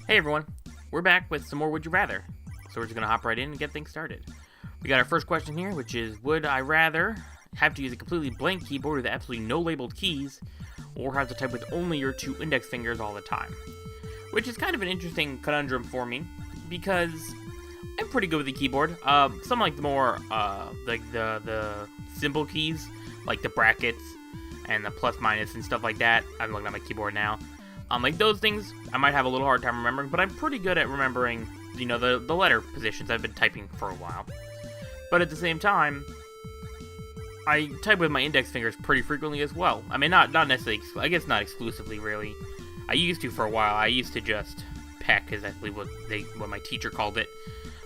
Hey everyone, we're back with some more Would You Rather. So we're just going to hop right in and get things started. We got our first question here, which is, would I rather have to use a completely blank keyboard with absolutely no labeled keys, or have to type with only your two index fingers all the time? Which is kind of an interesting conundrum for me, because I'm pretty good with the keyboard. Some like the more, like the simple keys, like the brackets and the plus minus and stuff like that. I'm looking at my keyboard now. Like those things, I might have a little hard time remembering, but I'm pretty good at remembering, you know, the letter positions. I've been typing for a while. But at the same time, I type with my index fingers pretty frequently as well. I mean, not necessarily, I guess not exclusively, really. I used to for a while. I used to just peck, is actually what my teacher called it.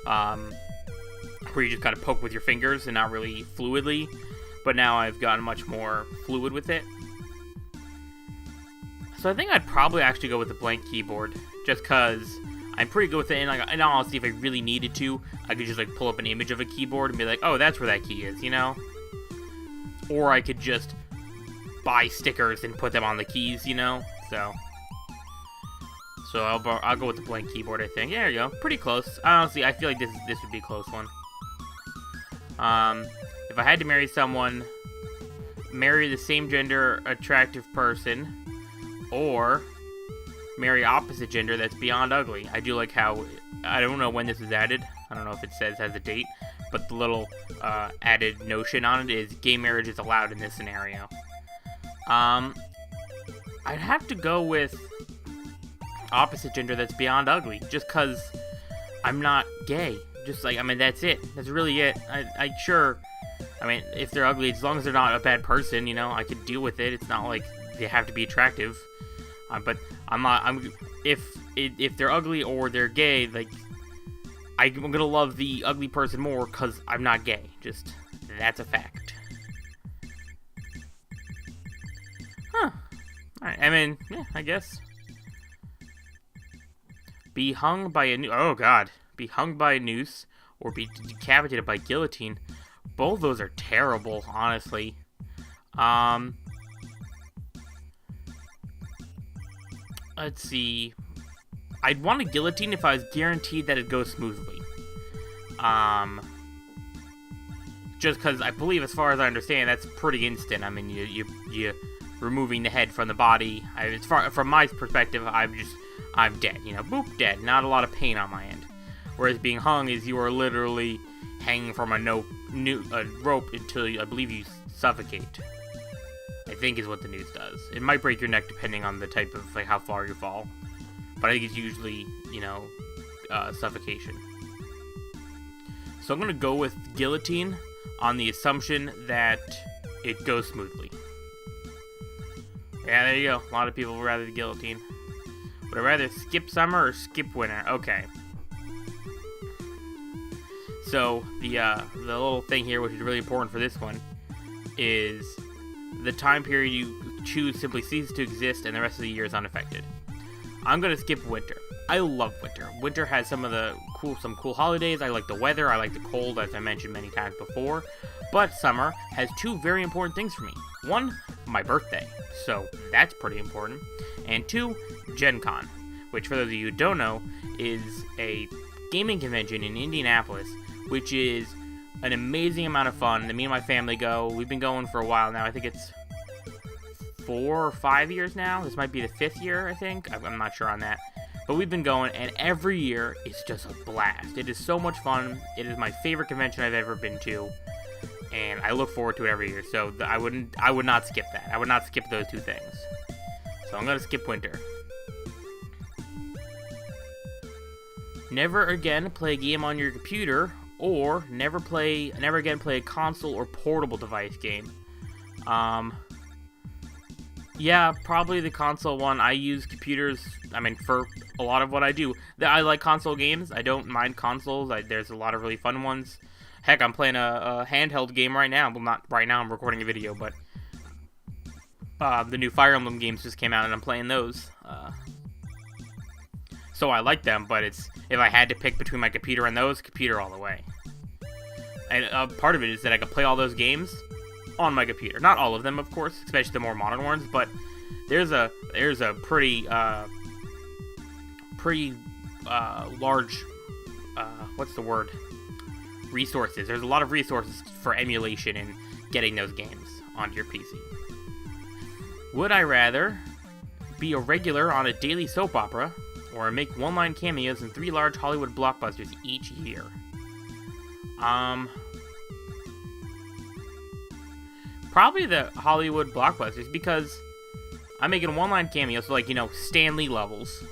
Where you just kind of poke with your fingers and not really fluidly. But now I've gotten much more fluid with it. So I think I'd probably actually go with the blank keyboard, just because I'm pretty good with it, and like, in all honesty, if I really needed to, I could just like pull up an image of a keyboard and be like, oh, that's where that key is, you know? Or I could just buy stickers and put them on the keys, you know? So I'll go with the blank keyboard, I think. Yeah, there you go. Pretty close. Honestly, I feel like this would be a close one. If I had to marry someone, marry the same gender attractive person, or marry opposite gender that's beyond ugly. I do like how, I don't know when this was added. I don't know if it has a date, but the little added notion on it is gay marriage is allowed in this scenario. I'd have to go with opposite gender that's beyond ugly, just because I'm not gay. Just like, I mean, that's it. That's really it. I mean, if they're ugly, as long as they're not a bad person, you know, I could deal with it. It's not like they have to be attractive. But if they're ugly or they're gay, like, I'm gonna love the ugly person more because I'm not gay. Just, that's a fact. Huh. Alright, I mean, yeah, I guess. Be hung by a noose. Oh, God. Be hung by a noose or be decapitated by guillotine. Both those are terrible, honestly. Let's see. I'd want a guillotine if I was guaranteed that it'd go smoothly. Just because I believe, as far as I understand, that's pretty instant. I mean, you removing the head from the body. From my perspective, I'm dead. You know, boop, dead. Not a lot of pain on my end. Whereas being hung is you are literally hanging from a rope until I believe you suffocate. I think is what the noose does. It might break your neck depending on the type of, like, how far you fall. But I think it's usually, you know, suffocation. So I'm going to go with guillotine on the assumption that it goes smoothly. Yeah, there you go. A lot of people would rather the guillotine. Would I rather skip summer or skip winter? Okay. So the little thing here, which is really important for this one, is the time period you choose simply ceases to exist and the rest of the year is unaffected. I'm going to skip winter. I love winter. Winter has some cool holidays. I like the weather. I like the cold, as I mentioned many times before. But summer has two very important things for me. One, my birthday. So that's pretty important. And two, Gen Con, which for those of you who don't know, is a gaming convention in Indianapolis, which is an amazing amount of fun that me and my family go. We've been going for a while now. I think it's 4 or 5 years now. This might be the 5th year, I think. I'm not sure on that. But we've been going, and every year it's just a blast. It is so much fun. It is my favorite convention I've ever been to, and I look forward to it every year. So I would not skip that. I would not skip those two things. So I'm going to skip winter. Never again play a game on your computer, or never again play a console or portable device game. Yeah, probably the console one. I use computers, I mean, for a lot of what I do. I like console games. I don't mind consoles. There's a lot of really fun ones. Heck, I'm playing a handheld game right now. Well, not right now, I'm recording a video, but the new Fire Emblem games just came out, and I'm playing those. So I like them, but if I had to pick between my computer and those, computer all the way. And part of it is that I can play all those games on my computer. Not all of them, of course, especially the more modern ones, but there's a pretty large, what's the word? Resources. There's a lot of resources for emulation and getting those games onto your PC. Would I rather be a regular on a daily soap opera or make one-line cameos in 3 large Hollywood blockbusters each year? Probably the Hollywood blockbusters, because I'm making one-line cameos, so like, Stan Lee levels.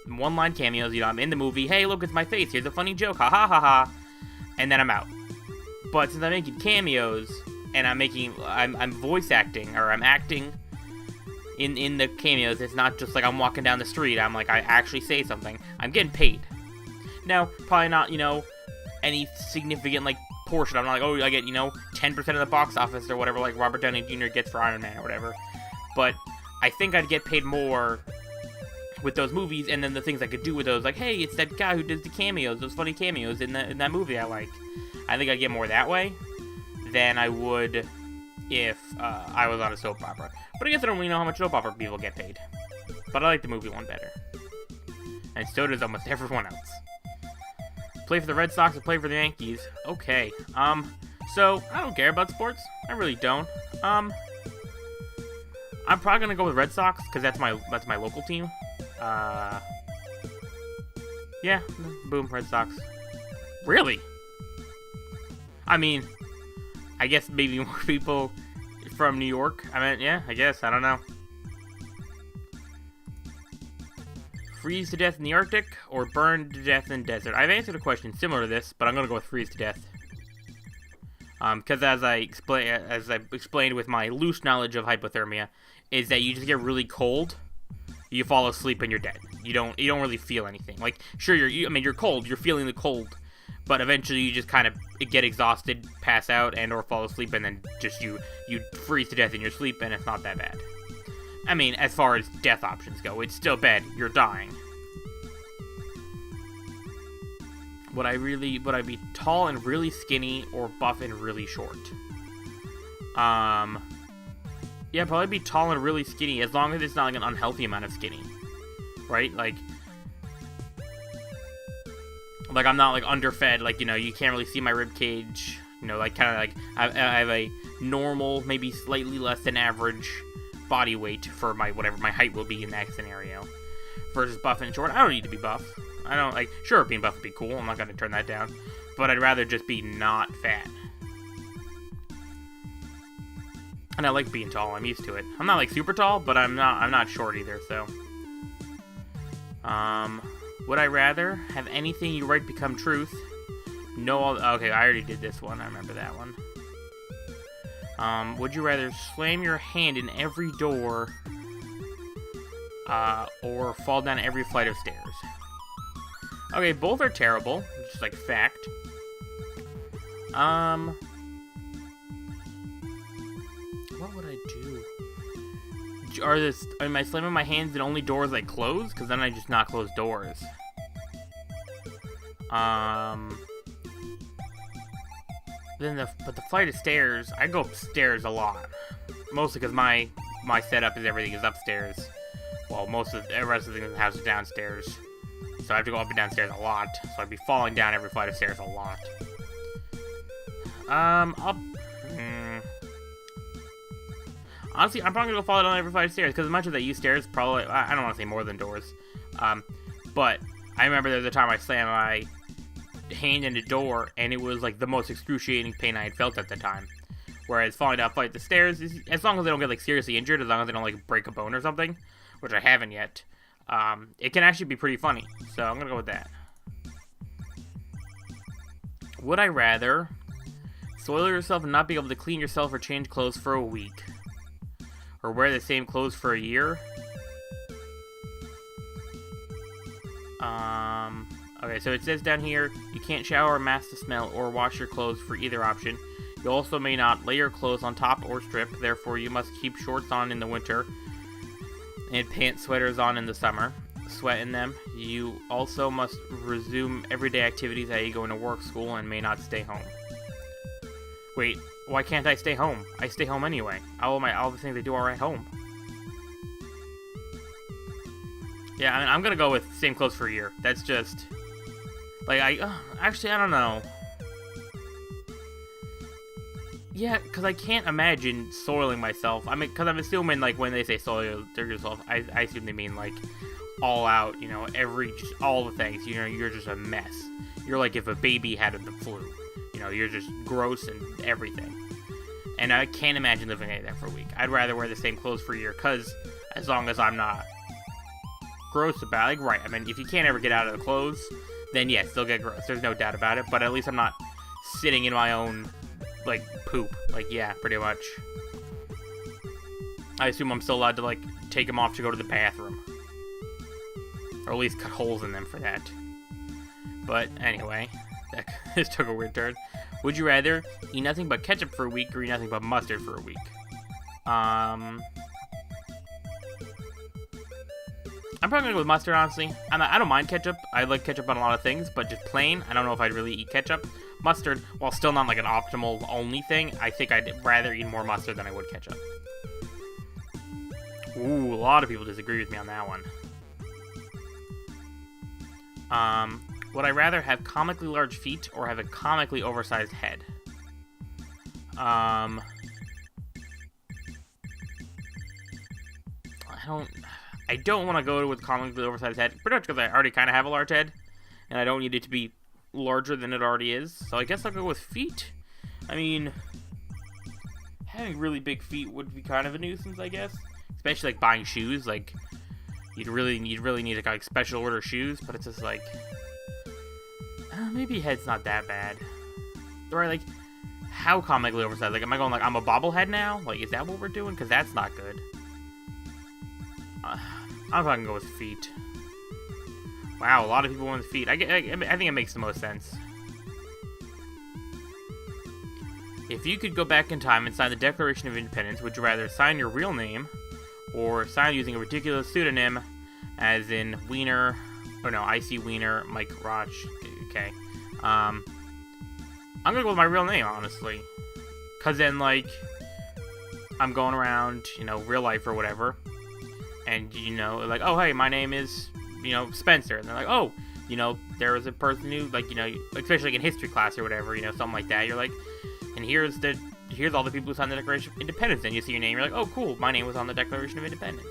One-line cameos, I'm in the movie, hey, look, it's my face, here's a funny joke, ha ha ha ha, and then I'm out. But since I'm making cameos, and I'm voice acting, or I'm acting in the cameos, it's not just like I'm walking down the street, I'm like, I actually say something, I'm getting paid. Now, probably not, any significant, like, portion. I'm not like, oh, I get, 10% of the box office or whatever, like Robert Downey Jr. gets for Iron Man or whatever. But I think I'd get paid more with those movies, and then the things I could do with those, like, hey, it's that guy who does the cameos, those funny cameos in that movie I like. I think I'd get more that way than I would if I was on a soap opera. But I guess I don't really know how much soap opera people get paid. But I like the movie one better. And so does almost everyone else. Play for the Red Sox or play for the Yankees? Okay. So I don't care about sports. I really don't. I'm probably gonna go with Red Sox because that's my local team. Yeah, boom, Red Sox. Really? I mean, I guess maybe more people from New York. I mean, yeah, I guess. I don't know. Freeze to death in the Arctic or burn to death in desert? I've answered a question similar to this, but I'm gonna go with freeze to death. Because as I explained with my loose knowledge of hypothermia, is that you just get really cold, you fall asleep and you're dead. You don't really feel anything. Like, sure, you're cold, you're feeling the cold, but eventually you just kind of get exhausted, pass out, and or fall asleep, and then just you freeze to death in your sleep, and it's not that bad. I mean, as far as death options go, it's still bad. You're dying. Would I be tall and really skinny, or buff and really short? Yeah, probably be tall and really skinny, as long as it's not like an unhealthy amount of skinny, right? Like I'm not like underfed, like, you can't really see my rib cage, like kind of like I have a normal, maybe slightly less than average body weight for whatever my height will be in that scenario, versus buff and short. I don't need to be buff. I don't, like, sure, being buff would be cool, I'm not gonna turn that down, but I'd rather just be not fat. And I like being tall, I'm used to it. I'm not like super tall, but I'm not short either, so. Would I rather have anything you write become truth? No, okay, I already did this one, I remember that one. Would you rather slam your hand in every door, or fall down every flight of stairs? Okay, both are terrible, just like fact. What would I do? Am I slamming my hands in only doors I close? Because then I just not close doors. But the flight of stairs, I go upstairs a lot. Mostly because my setup is everything is upstairs. Well, most of the rest of the things in the house is downstairs. So I have to go up and downstairs a lot. So I'd be falling down every flight of stairs a lot. Honestly, I'm probably gonna go fall down every flight of stairs, because as much as I use stairs, probably, I don't want to say more than doors. But I remember there was a time I slammed my hand in a door, and it was like the most excruciating pain I had felt at the time. Whereas falling down a flight of stairs, as long as I don't get like seriously injured, as long as I don't like break a bone or something, which I haven't yet, it can actually be pretty funny. So I'm gonna go with that. Would I rather soil yourself and not be able to clean yourself or change clothes for a week, or wear the same clothes for a year? Okay, so it says down here, you can't shower, mask the smell, or wash your clothes for either option. You also may not lay your clothes on top or strip, therefore you must keep shorts on in the winter and pants, sweaters on in the summer. Sweat in them. You also must resume everyday activities, i.e. going to work, school, and may not stay home. Wait, why can't I stay home? I stay home anyway. All the things I do are at home. Yeah, I mean, I'm gonna go with same clothes for a year. That's just like actually I don't know. Yeah, because I can't imagine soiling myself. I mean, because I'm assuming, like, when they say soil yourself, I assume they mean, like, all out, just all the things. You're just a mess. You're like if a baby had the flu. You're just gross and everything. And I can't imagine living like that for a week. I'd rather wear the same clothes for a year, because as long as I'm not gross about it, like, right, I mean, if you can't ever get out of the clothes, then yes, they'll get gross. There's no doubt about it, but at least I'm not sitting in my own, like, poop. Like, yeah, pretty much. I assume I'm still allowed to, like, take them off to go to the bathroom. Or at least cut holes in them for that. But, anyway, this took a weird turn. Would you rather eat nothing but ketchup for a week or eat nothing but mustard for a week? I'm probably gonna go with mustard, honestly. I don't mind ketchup. I like ketchup on a lot of things, but just plain, I don't know if I'd really eat ketchup. Mustard, while still not like an optimal only thing, I think I'd rather eat more mustard than I would ketchup. Ooh, a lot of people disagree with me on that one. Would I rather have comically large feet or have a comically oversized head? I don't want to go with comically oversized head, pretty much because I already kind of have a large head, and I don't need it to be larger than it already is, so I guess I'll go with feet. I mean, having really big feet would be kind of a nuisance, I guess, especially like buying shoes. Like, you'd really need like special order shoes, but it's just like, maybe head's not that bad. Or like, how comically oversized? Like, am I going like I'm a bobblehead now? Like, is that what we're doing? Because that's not good. I'm probably gonna go with feet. Wow, a lot of people went with feet. I think it makes the most sense. If you could go back in time and sign the Declaration of Independence, would you rather sign your real name or sign using a ridiculous pseudonym, as in Wiener, or no, IC Wiener, Mike Roch? Okay. I'm gonna go with my real name, honestly. Cause then, like, I'm going around, real life or whatever, and, like, oh, hey, my name is, Spencer. And they're like, oh, there was a person who, like, especially like in history class or whatever, something like that. You're like, and here's all the people who signed the Declaration of Independence. And you see your name, you're like, oh, cool, my name was on the Declaration of Independence.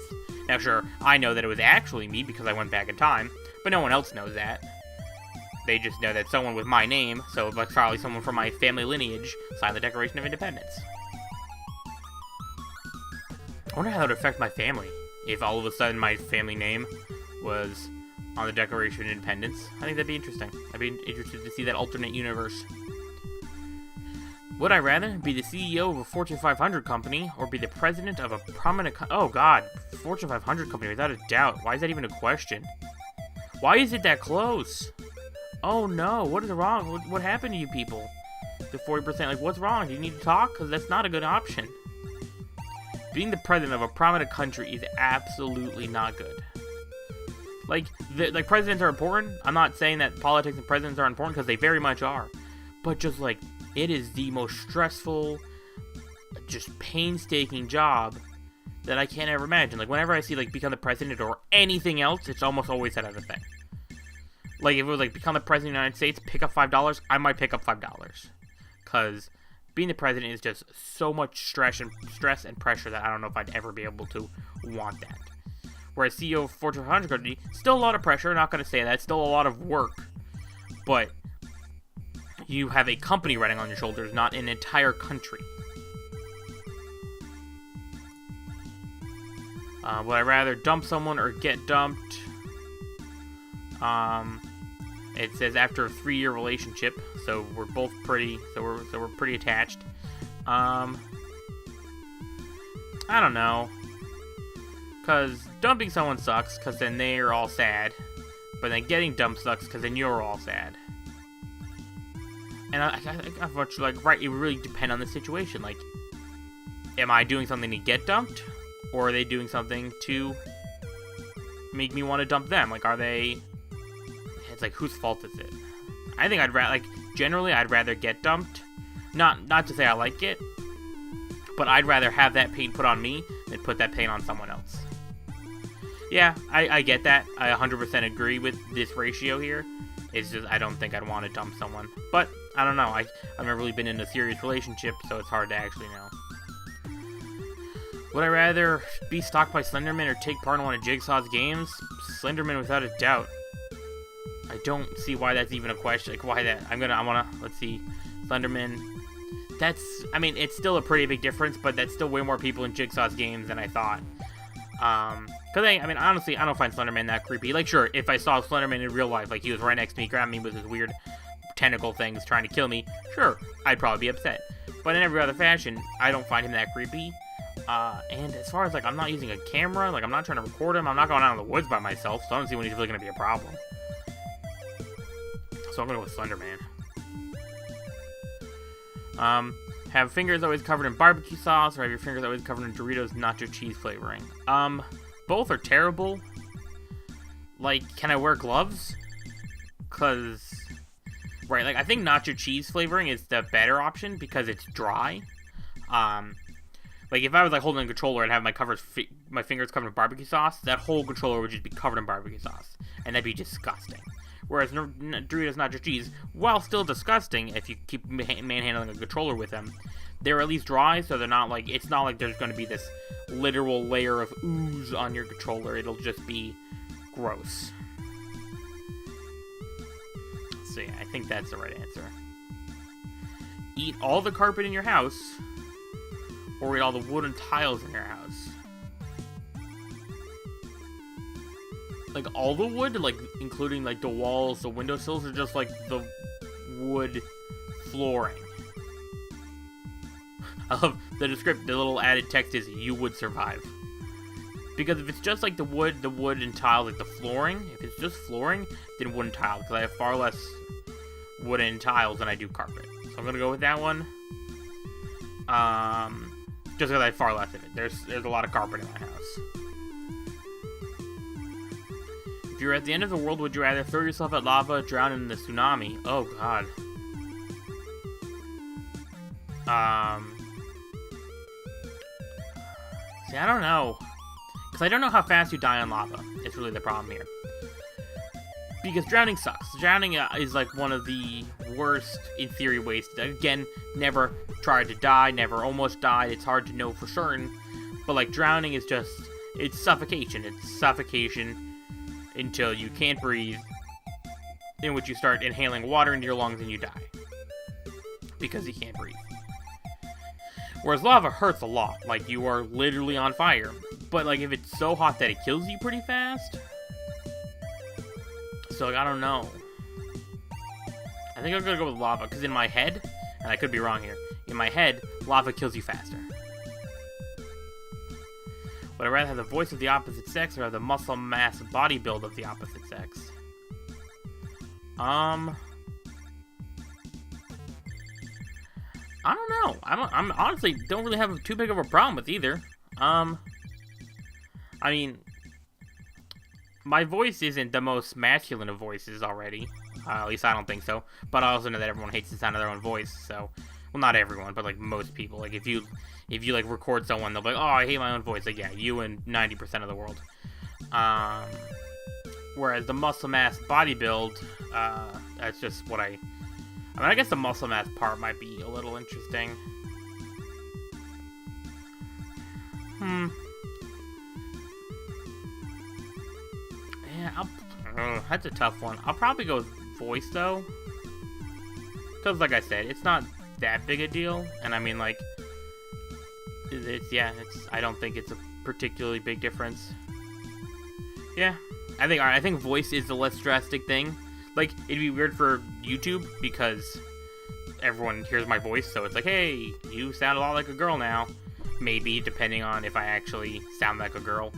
Now, sure, I know that it was actually me because I went back in time, but no one else knows that. They just know that someone with my name, so like probably someone from my family lineage, signed the Declaration of Independence. I wonder how that would affect my family if all of a sudden my family name was on the Declaration of Independence. I think that'd be interesting. I'd be interested to see that alternate universe. Would I rather be the CEO of a Fortune 500 company or be the president of a prominent oh god, Fortune 500 company without a doubt. Why is that even a question? Why is it that close? Oh no, what is wrong? What happened to you people? The 40%, like, what's wrong? Do you need to talk? Because that's not a good option. Being the president of a prominent country is absolutely not good. Like presidents are important. I'm not saying that politics and presidents are important, because they very much are. But just, like, it is the most stressful, just painstaking job that I can't ever imagine. Like, whenever I see, like, become the president or anything else, it's almost always that other thing. Like, if it was, like, become the president of the United States, pick up $5, I might pick up $5. Because being the president is just so much stress and pressure that I don't know if I'd ever be able to want that. Whereas CEO of Fortune 500 company, still a lot of pressure, not going to say that, still a lot of work. But you have a company riding on your shoulders, not an entire country. Would I rather dump someone or get dumped? It says after a 3-year relationship, so we're both pretty, so we're pretty attached. I don't know, cause dumping someone sucks, cause then they're all sad, but then getting dumped sucks, cause then you're all sad. And I much like, right, it would really depend on the situation. Like, am I doing something to get dumped, or are they doing something to make me want to dump them? Like, are they? It's like, whose fault is it? I think I'd rather, like, generally I'd rather get dumped. Not to say I like it, but I'd rather have that pain put on me than put that pain on someone else. Yeah, I get that. I 100% agree with this ratio here. It's just, I don't think I'd want to dump someone. But, I don't know. I've never really been in a serious relationship, so it's hard to actually know. Would I rather be stalked by Slenderman or take part in one of Jigsaw's games? Slenderman, without a doubt. I don't see why that's even a question. Like, why that? Let's see. Slenderman. I mean, it's still a pretty big difference, but that's still way more people in Jigsaw's games than I thought. Cause honestly, I don't find Slenderman that creepy. Like, sure, if I saw Slenderman in real life, like he was right next to me, grabbing me with his weird tentacle things, trying to kill me, sure, I'd probably be upset. But in every other fashion, I don't find him that creepy. And as far as, like, I'm not using a camera, like, I'm not trying to record him, I'm not going out in the woods by myself, so I don't see when he's really gonna be a problem. So I'm gonna go with Slenderman. Have fingers always covered in barbecue sauce, or have your fingers always covered in Doritos nacho cheese flavoring? Both are terrible. Like, can I wear gloves? Right, like, I think nacho cheese flavoring is the better option because it's dry. Like, if I was, like, holding a controller and have my fingers covered in barbecue sauce, that whole controller would just be covered in barbecue sauce. And that'd be disgusting. Whereas Doritos nacho cheese, while still disgusting, if you keep manhandling a controller with them, they're at least dry, so they're not like, it's not like there's going to be this literal layer of ooze on your controller. It'll just be gross. So yeah, I think that's the right answer. Eat all the carpet in your house, or eat all the wooden tiles in your house. Like, all the wood? Like, including, like, the walls, the windowsills, or just, like, the wood flooring? I love the little added text is, you would survive. Because if it's just, like, the wood and tile, like, the flooring, if it's just flooring, then wooden tile, because I have far less wooden tiles than I do carpet. So I'm gonna go with that one. Just because I have far less of it. There's a lot of carpet in my house. If you're at the end of the world, would you rather throw yourself at lava, drown in the tsunami? Oh, God. See, I don't know. Because I don't know how fast you die on lava. It's really the problem here. Because drowning sucks. Drowning is, like, one of the worst, in theory, ways to, again, never tried to die, never almost died. It's hard to know for certain. But, like, drowning is just, it's suffocation. It's suffocation until you can't breathe, in which you start inhaling water into your lungs and you die. Because you can't breathe. Whereas lava hurts a lot. Like, you are literally on fire. But, like, if it's so hot that it kills you pretty fast. So, like, I don't know. I think I'm gonna go with lava, because in my head, and I could be wrong here, in my head, lava kills you faster. Would I rather have the voice of the opposite sex or have the muscle mass body build of the opposite sex? I don't know. I'm honestly don't really have too big of a problem with either. I mean, my voice isn't the most masculine of voices already. At least I don't think so. But I also know that everyone hates the sound of their own voice, so... Well, not everyone, but, like, most people. Like, if you like, record someone, they'll be like, oh, I hate my own voice. Like, yeah, you and 90% of the world. Whereas the muscle mass body build, that's just what I guess the muscle mass part might be a little interesting. Yeah, that's a tough one. I'll probably go with voice, though. Because, like I said, it's not that big a deal, and I mean, like, I don't think it's a particularly big difference. Yeah, I think voice is the less drastic thing. Like, it'd be weird for YouTube, because everyone hears my voice, so it's like, hey, you sound a lot like a girl now. Maybe, depending on if I actually sound like a girl.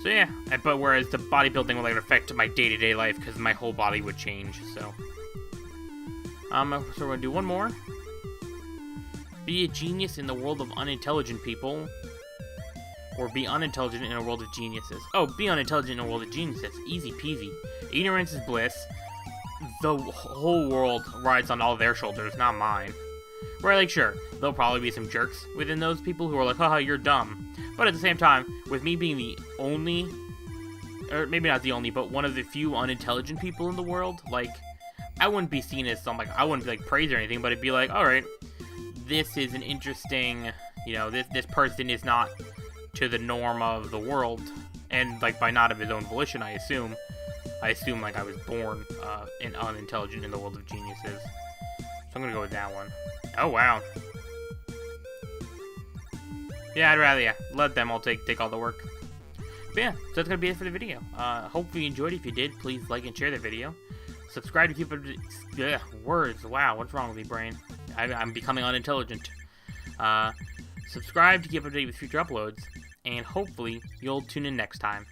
So yeah, but whereas the bodybuilding will, like, affect my day-to-day life because my whole body would change, so. So we're gonna do one more. Be a genius in the world of unintelligent people, or be unintelligent in a world of geniuses. Oh, be unintelligent in a world of geniuses. Easy peasy. Ignorance is bliss. The whole world rides on all their shoulders, not mine. Where, like, sure, there'll probably be some jerks within those people who are like, haha, you're dumb. But at the same time, with me being the only, or maybe not the only, but one of the few unintelligent people in the world, like, I wouldn't be seen as some, like, I wouldn't be, like, praised or anything, but it'd be like, alright, this is an interesting, you know, this person is not to the norm of the world, and, like, by not of his own volition, I assume, like, I was born unintelligent in the world of geniuses. So I'm gonna go with that one. Oh, wow. Yeah, I'd rather, let them all take all the work. But yeah, so that's gonna be it for the video. Hopefully you enjoyed it. If you did, please like and share the video. Subscribe to keep up to words. Wow, what's wrong with me, brain? I'm becoming unintelligent. Subscribe to keep up to date with future uploads, and hopefully you'll tune in next time.